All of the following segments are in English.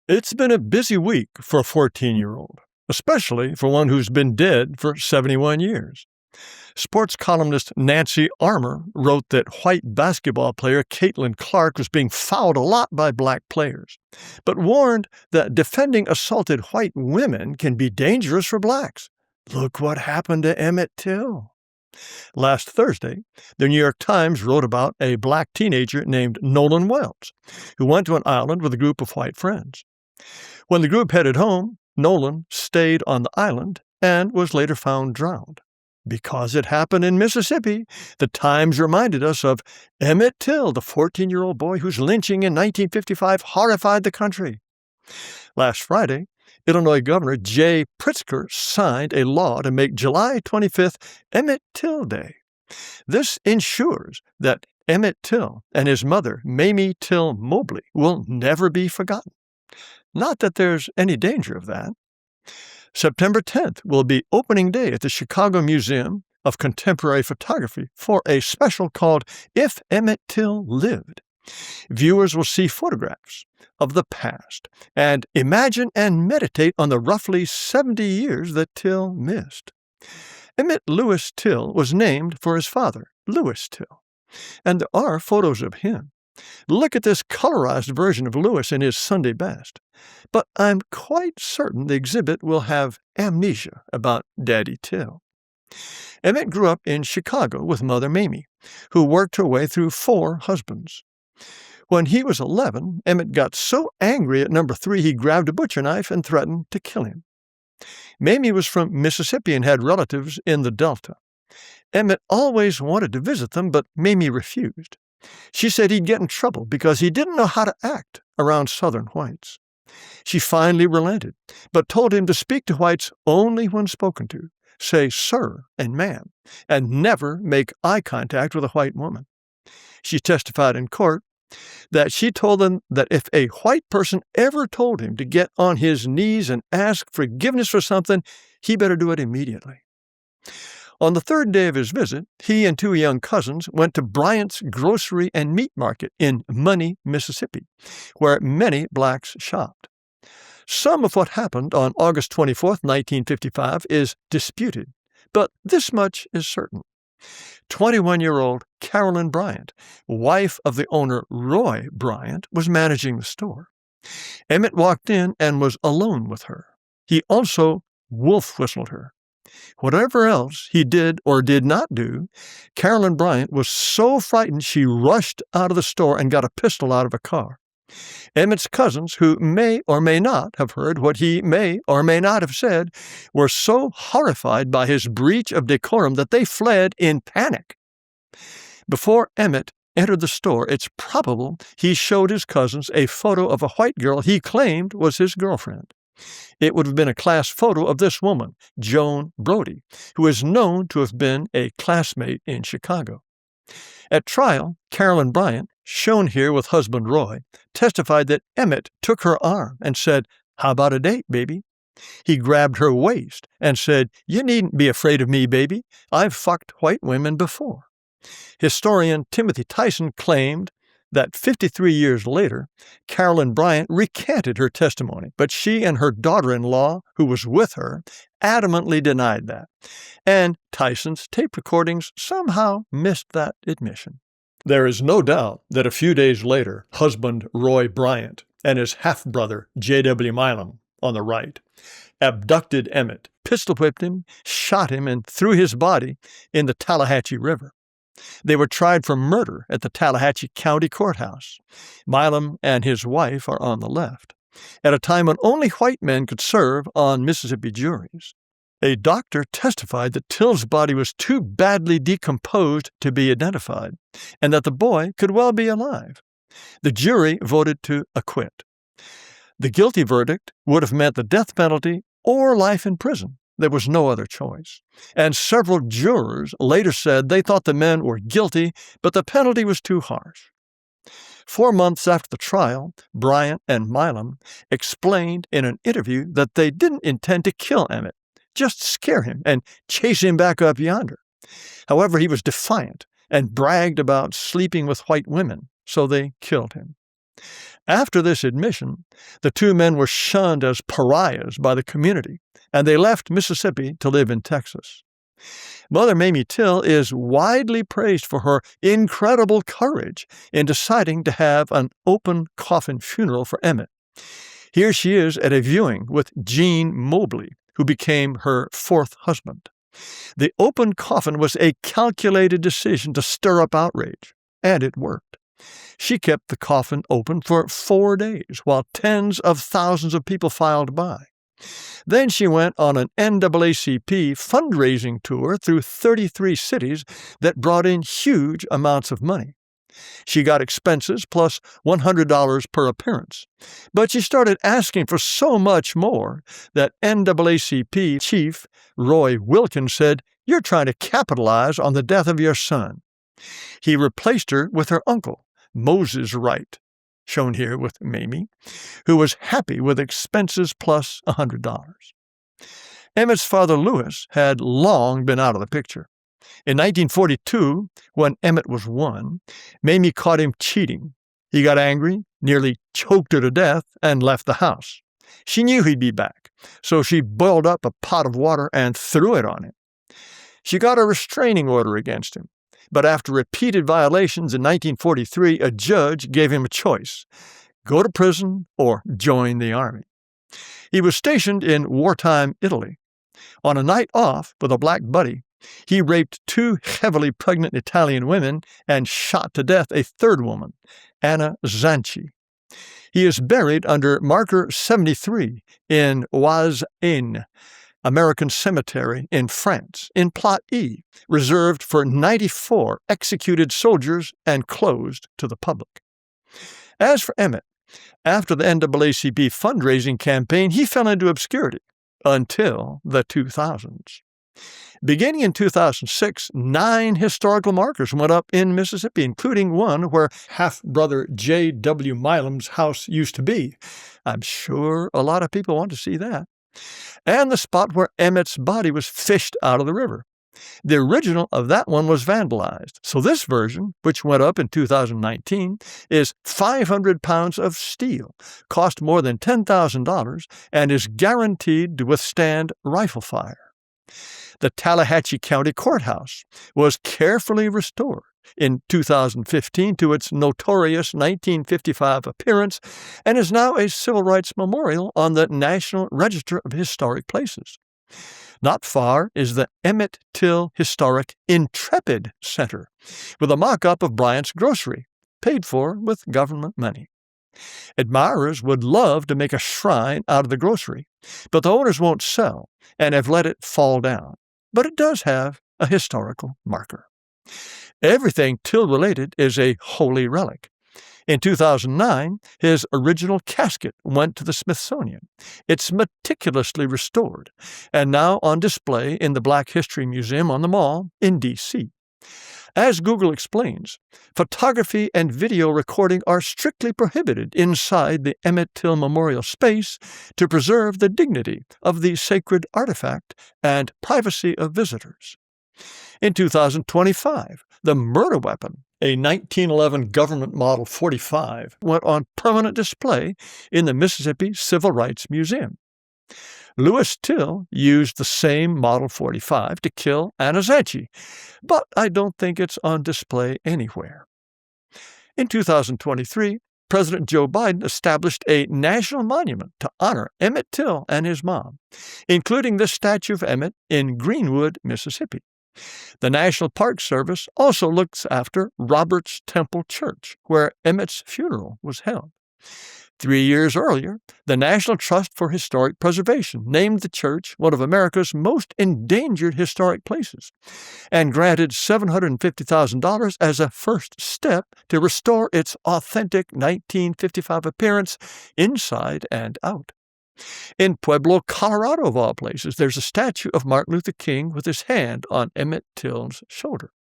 It's been a busy week for a 14-year-old, especially for one who's been dead for 71 years. Sports columnist Nancy Armour wrote that white basketball player Caitlin Clark was being fouled a lot by black players, but warned that defending assaulted white women can be dangerous for blacks. Look what happened to Emmett Till. Last Thursday, the New York Times wrote about a black teenager named Nolan Wells, who went to an island with a group of white friends. When the group headed home, Nolan stayed on the island and was later found drowned. Because it happened in Mississippi, the Times reminded us of Emmett Till, the 14-year-old boy whose lynching in 1955 horrified the country. Last Friday, Illinois Governor Jay Pritzker signed a law to make July 25th Emmett Till Day. This ensures that Emmett Till and his mother, Mamie Till Mobley, will never be forgotten. Not that there's any danger of that. September 10th will be opening day at the Chicago Museum of Contemporary Photography for a special called If Emmett Till Lived. Viewers will see photographs of the past and imagine and meditate on the roughly 70 years that Till missed. Emmett Lewis Till was named for his father, Lewis Till, and there are photos of him. Look at this colorized version of Lewis in his Sunday best. But I'm quite certain the exhibit will have amnesia about Daddy Till. Emmett grew up in Chicago with Mother Mamie, who worked her way through 4 husbands. When he was 11, Emmett got so angry at number 3 he grabbed a butcher knife and threatened to kill him. Mamie was from Mississippi and had relatives in the Delta. Emmett always wanted to visit them, but Mamie refused. She said he'd get in trouble because he didn't know how to act around Southern whites. She finally relented, but told him to speak to whites only when spoken to, say sir and ma'am, and never make eye contact with a white woman. She testified in court that she told them that if a white person ever told him to get on his knees and ask forgiveness for something, he better do it immediately. On the 3rd day of his visit, he and 2 young cousins went to Bryant's Grocery and Meat Market in Money, Mississippi, where many blacks shopped. Some of what happened on August 24, 1955, is disputed, but this much is certain. 21-year-old Carolyn Bryant, wife of the owner Roy Bryant, was managing the store. Emmett walked in and was alone with her. He also wolf-whistled her. Whatever else he did or did not do, Carolyn Bryant was so frightened she rushed out of the store and got a pistol out of a car. Emmett's cousins, who may or may not have heard what he may or may not have said, were so horrified by his breach of decorum that they fled in panic. Before Emmett entered the store, it's probable he showed his cousins a photo of a white girl he claimed was his girlfriend. It would have been a class photo of this woman, Joan Brody, who is known to have been a classmate in Chicago. At trial, Carolyn Bryant, shown here with husband Roy, testified that Emmett took her arm and said, "How about a date, baby?" He grabbed her waist and said, "You needn't be afraid of me, baby. I've fucked white women before." Historian Timothy Tyson claimed that 53 years later, Carolyn Bryant recanted her testimony, but she and her daughter-in-law, who was with her, adamantly denied that. And Tyson's tape recordings somehow missed that admission. There is no doubt that a few days later, husband Roy Bryant and his half-brother J.W. Milam, on the right, abducted Emmett, pistol-whipped him, shot him, and threw his body in the Tallahatchie River. They were tried for murder at the Tallahatchie County Courthouse. Milam and his wife are on the left, at a time when only white men could serve on Mississippi juries. A doctor testified that Till's body was too badly decomposed to be identified, and that the boy could well be alive. The jury voted to acquit. The guilty verdict would have meant the death penalty or life in prison. There was no other choice. And several jurors later said they thought the men were guilty, but the penalty was too harsh. 4 months after the trial, Bryant and Milam explained in an interview that they didn't intend to kill Emmett, just scare him and chase him back up yonder. However, he was defiant and bragged about sleeping with white women, so they killed him. After this admission, the two men were shunned as pariahs by the community, and they left Mississippi to live in Texas. Mother Mamie Till is widely praised for her incredible courage in deciding to have an open coffin funeral for Emmett. Here she is at a viewing with Gene Mobley, who became her fourth husband. The open coffin was a calculated decision to stir up outrage, and it worked. She kept the coffin open for 4 days while tens of thousands of people filed by. Then she went on an NAACP fundraising tour through 33 cities that brought in huge amounts of money. She got expenses plus $100 per appearance, but she started asking for so much more that NAACP chief Roy Wilkins said, "You're trying to capitalize on the death of your son." He replaced her with her uncle, Moses Wright, shown here with Mamie, who was happy with expenses plus $100. Emmett's father, Lewis, had long been out of the picture. In 1942, when Emmett was 1, Mamie caught him cheating. He got angry, nearly choked her to death, and left the house. She knew he'd be back, so she boiled up a pot of water and threw it on him. She got a restraining order against him, but after repeated violations in 1943, a judge gave him a choice: go to prison or join the army. He was stationed in wartime Italy. On a night off with a black buddy, he raped 2 heavily pregnant Italian women and shot to death a third woman, Anna Zanchi. He is buried under marker 73 in Oise-Aisne, American Cemetery in France, in Plot E, reserved for 94 executed soldiers and closed to the public. As for Emmett, after the NAACP fundraising campaign, he fell into obscurity until the 2000s. Beginning in 2006, 9 historical markers went up in Mississippi, including one where half-brother J.W. Milam's house used to be. I'm sure a lot of people want to see that. And the spot where Emmett's body was fished out of the river. The original of that one was vandalized, so this version, which went up in 2019, is 500 pounds of steel, cost more than $10,000, and is guaranteed to withstand rifle fire. The Tallahatchie County Courthouse was carefully restored in 2015 to its notorious 1955 appearance and is now a civil rights memorial on the National Register of Historic Places. Not far is the Emmett Till Historic Intrepid Center, with a mock-up of Bryant's Grocery, paid for with government money. Admirers would love to make a shrine out of the grocery, but the owners won't sell and have let it fall down. But it does have a historical marker. Everything Till-related is a holy relic. In 2009, his original casket went to the Smithsonian. It's meticulously restored and now on display in the Black History Museum on the Mall in D.C. As Google explains, photography and video recording are strictly prohibited inside the Emmett Till Memorial space to preserve the dignity of the sacred artifact and privacy of visitors. In 2025, the murder weapon, a 1911 Government Model 45, went on permanent display in the Mississippi Civil Rights Museum. Lewis Till used the same Model 45 to kill Anna Zanchi, but I don't think it's on display anywhere. In 2023, President Joe Biden established a national monument to honor Emmett Till and his mom, including the statue of Emmett in Greenwood, Mississippi. The National Park Service also looks after Roberts Temple Church, where Emmett's funeral was held. 3 years earlier, the National Trust for Historic Preservation named the church one of America's most endangered historic places and granted $750,000 as a first step to restore its authentic 1955 appearance inside and out. In Pueblo, Colorado, of all places, there's a statue of Martin Luther King with his hand on Emmett Till's shoulder.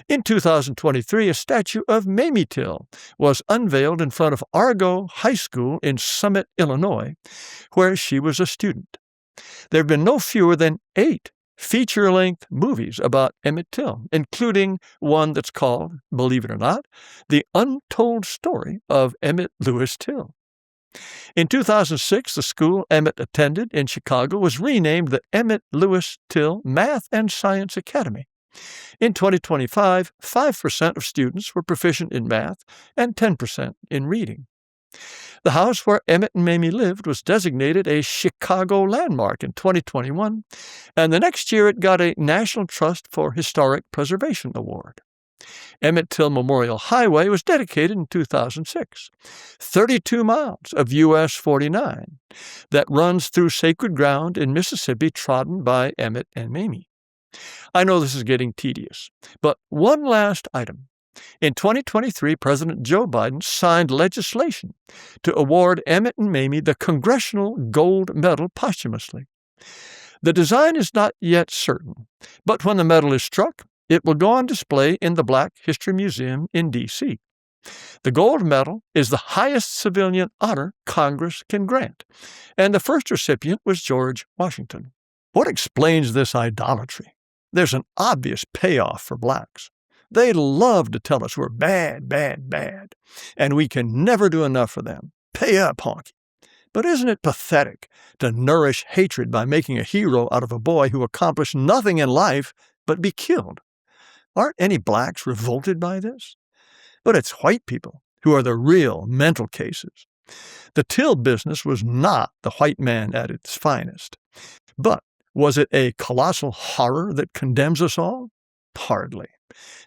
In 2023, a statue of Mamie Till was unveiled in front of Argo High School in Summit, Illinois, where she was a student. There have been no fewer than 8 feature-length movies about Emmett Till, including one that's called, believe it or not, The Untold Story of Emmett Lewis Till. In 2006, the school Emmett attended in Chicago was renamed the Emmett Lewis Till Math and Science Academy. In 2025, 5% of students were proficient in math and 10% in reading. The house where Emmett and Mamie lived was designated a Chicago landmark in 2021, and the next year it got a National Trust for Historic Preservation award. Emmett Till Memorial Highway was dedicated in 2006, 32 miles of US 49 that runs through sacred ground in Mississippi trodden by Emmett and Mamie. I know this is getting tedious, but one last item. In 2023, President Joe Biden signed legislation to award Emmett and Mamie the Congressional Gold Medal posthumously. The design is not yet certain, but when the medal is struck, it will go on display in the Black History Museum in D.C. The gold medal is the highest civilian honor Congress can grant, and the first recipient was George Washington. What explains this idolatry? There's an obvious payoff for blacks. They love to tell us we're bad, bad, bad, and we can never do enough for them. Pay up, honky. But isn't it pathetic to nourish hatred by making a hero out of a boy who accomplished nothing in life but be killed? Aren't any blacks revolted by this? But it's white people who are the real mental cases. The Till business was not the white man at its finest. But was it a colossal horror that condemns us all? Hardly.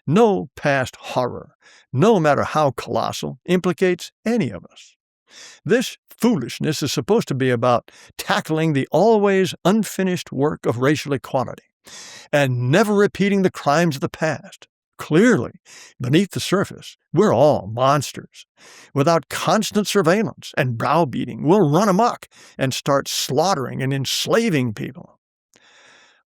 No past horror, no matter how colossal, implicates any of us. This foolishness is supposed to be about tackling the always unfinished work of racial equality and never repeating the crimes of the past. Clearly, beneath the surface, we're all monsters. Without constant surveillance and browbeating, we'll run amok and start slaughtering and enslaving people.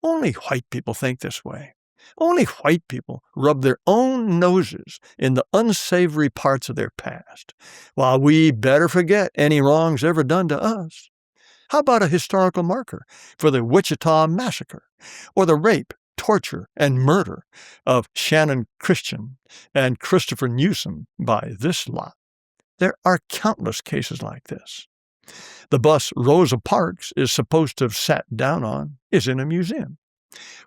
Only white people think this way. Only white people rub their own noses in the unsavory parts of their past, while we better forget any wrongs ever done to us. How about a historical marker for the Wichita Massacre, or the rape, torture, and murder of Shannon Christian and Christopher Newsom by this lot? There are countless cases like this. The bus Rosa Parks is supposed to have sat down on is in a museum.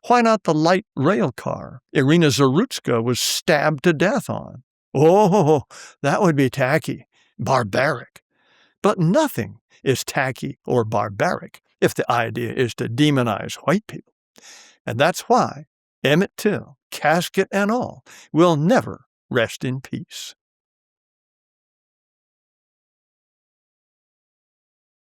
Why not the light rail car Irina Zarutska was stabbed to death on? Oh, that would be tacky, barbaric. But nothing is tacky or barbaric if the idea is to demonize white people. And that's why Emmett Till, casket and all, will never rest in peace.